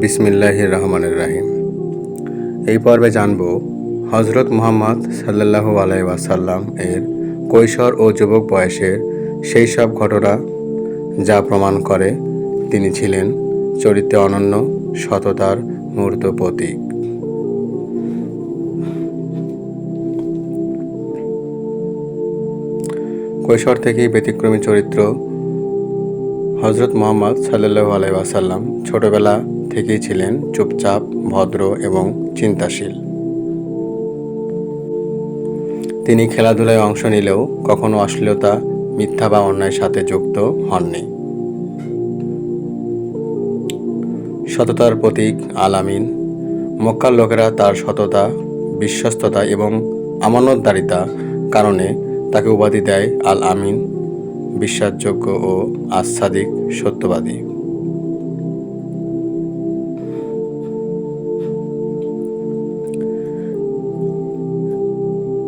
বিসমিল্লাহির রহমানির রহিম। এই পর্বে জানব হজরত মুহাম্মদ সাল্লাল্লাহু আলাইহি ওয়াসাল্লাম এর কৈশোর ও যুবক বয়সের সেই সব ঘটনা যা প্রমাণ করে তিনি ছিলেন চরিত্রে অনন্য, সততার মূর্ত প্রতীক। কৈশোর থেকেই ব্যতিক্রমী চরিত্র হজরত মুহাম্মদ সাল্লাল্লাহু আলাইহি ওয়াসাল্লাম ছোটবেলা থেকেই ছিলেন চুপচাপ, ভদ্র এবং চিন্তাশীল। তিনি খেলাধুলায় অংশ নিলেও কখনো অশ্লীলতা, মিথ্যা বা অন্যায়ের সাথে যুক্ত হননি। সততার প্রতীক আল আমিন। মক্কার লোকেরা তার সততা, বিশ্বস্ততা এবং আমানতদারিতা কারণে তাকে উপাধি দেয় আল আমিন, বিশ্বাসযোগ্য ও আস-সাদিক, সত্যবাদী।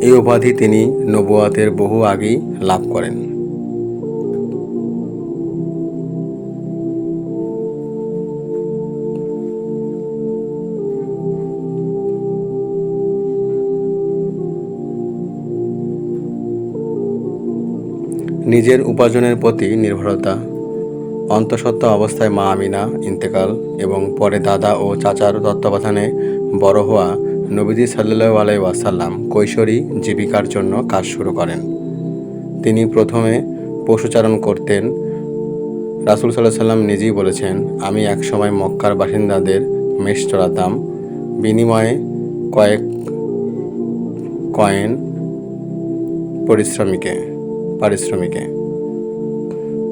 এই উপাধি তিনি নবুয়াতের বহু আগেই লাভ করেন। নিজের উপার্জনের প্রতি নির্ভরতা। অন্তঃসত্ত্বা অবস্থায় মা আমিনা ইন্তেকাল এবং পরে দাদা ও চাচার তত্ত্বাবধানে বড় হওয়া নবীজি সাল্লাল্লাহু আলাইহি ওয়াসাল্লাম কৈশোরী জীবিকার জন্য কাজ শুরু করেন। তিনি প্রথমে পশুচারণ করতেন। রাসূল সাল্লাল্লাহু আলাইহি ওয়াসাল্লাম নিজেই বলেছেন, আমি একসময় মক্কার বাসিন্দাদের মেষ চড়াতাম, বিনিময়ে কয়েক কয়েন পারিশ্রমিকে।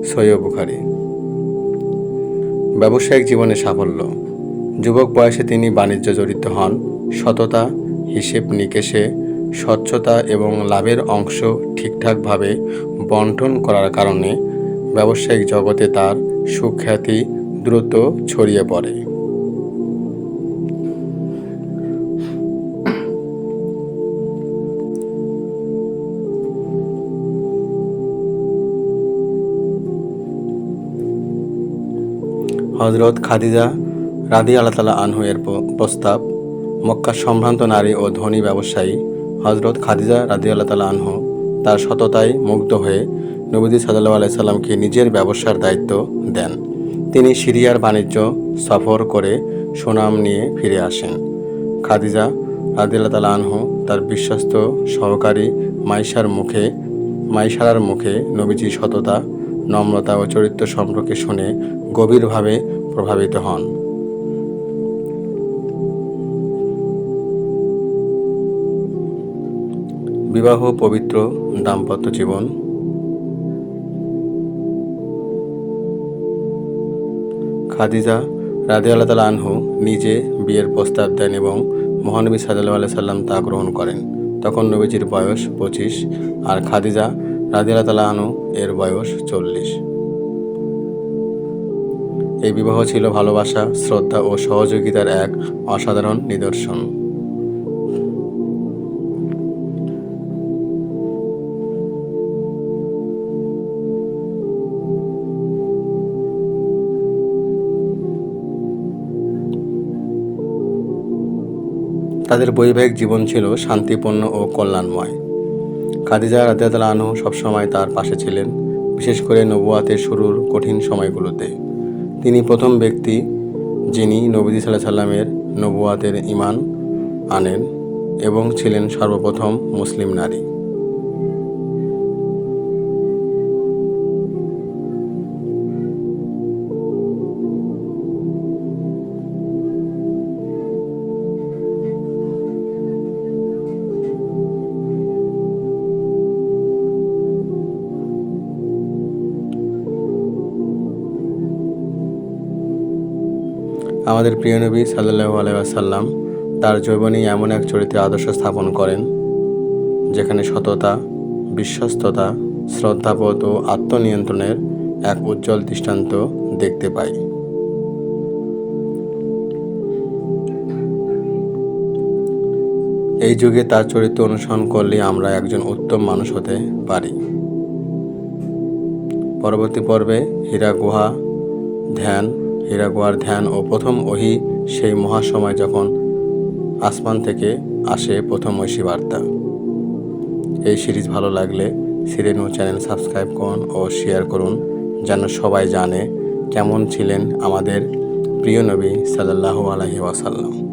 সহিহ বুখারী। ব্যবসায়িক জীবনে সাফল্য। যুবক বয়সে তিনি বাণিজ্যে জড়িত হন। সততা, হিসেব নিকেশে স্বচ্ছতা এবং লাভের অংশ ঠিকঠাকভাবে বণ্টন করার কারণে ব্যবসায়িক জগতে তার সুখ্যাতি দ্রুত ছড়িয়ে পড়ে। হযরত খাদিজা রাদিয়াল্লাহু তাআলা আনহু এর প্রস্তাব। মক্কার সম্ভ্রান্ত নারী ও ধনী ব্যবসায়ী হযরত খাদিজা রাদিয়াল্লাহু তাআলা আনহু তার সততায় মুগ্ধ হয়ে নবীজি সাল্লাল্লাহু আলাইহি সাল্লামকে নিজের ব্যবসার দায়িত্ব দেন। তিনি সিরিয়ার বাণিজ্য সফর করে সুনাম নিয়ে ফিরে আসেন। খাদিজা রাদিয়াল্লাহু তাআলা আনহু তার বিশ্বস্ত সহকারী মাইসারার মুখে নবীজির সততা, নম্রতা ও চরিত্র সম্পর্কে শুনে গভীরভাবে প্রভাবিত হন। বিবাহ পবিত্র দাম্পত্য জীবন। খাদিজা রাদিয়াল্লাহু তাআলা আনহু নিজে বিয়ের প্রস্তাব দেন এবং মহানবী সাল্লাল্লাহু আলাইহি সাল্লাম তা গ্রহণ করেন। তখন নবীজির বয়স 25 আর খাদিজা রাদিয়াল্লাহু তাআলা আনহু এর বয়স 40। এই বিবাহ ছিল ভালোবাসা, শ্রদ্ধা ও সহযোগিতার এক অসাধারণ নিদর্শন। তাদের বৈবাহিক জীবন ছিল শান্তিপূর্ণ ও কল্যাণময়। খাদিজা রাদিয়াল্লাহু তাআলা আনহু সবসময় তার পাশে ছিলেন, বিশেষ করে নবুয়াতের শুরুর কঠিন সময়গুলোতে। তিনি প্রথম ব্যক্তি যিনি নবীজি সাল্লাল্লাহু আলাইহি সাল্লামের নবুয়াতের ঈমান আনেন এবং ছিলেন সর্বপ্রথম মুসলিম নারী। আমাদের প্রিয় নবী সাল্লাল্লাহু আলাইহি ওয়াসাল্লাম তার জীবনে এমন এক চরিত্রের আদর্শ স্থাপন করেন যেখানে সততা, বিশ্বস্ততা, শ্রদ্ধাবোধ ও আত্মনিয়ন্ত্রণের এক উজ্জ্বল দৃষ্টান্ত দেখতে পাই। এই যুগে তার চরিত্র অনুসরণ করলে আমরা একজন উত্তম মানুষ হতে পারি। পরবর্তী পর্বে হীরা গুহার ধ্যান ও প্রথম ওহী সেই মহাসময় যখন আসমান থেকে আসে প্রথম ঐশী বার্তা। এই সিরিজ ভালো লাগলে সিরেনু চ্যানেল সাবস্ক্রাইব করুন ও শেয়ার করুন, যেন সবাই জানে কেমন ছিলেন আমাদের প্রিয় নবী সাল্লাল্লাহু আলাইহি ওয়াসাল্লাম।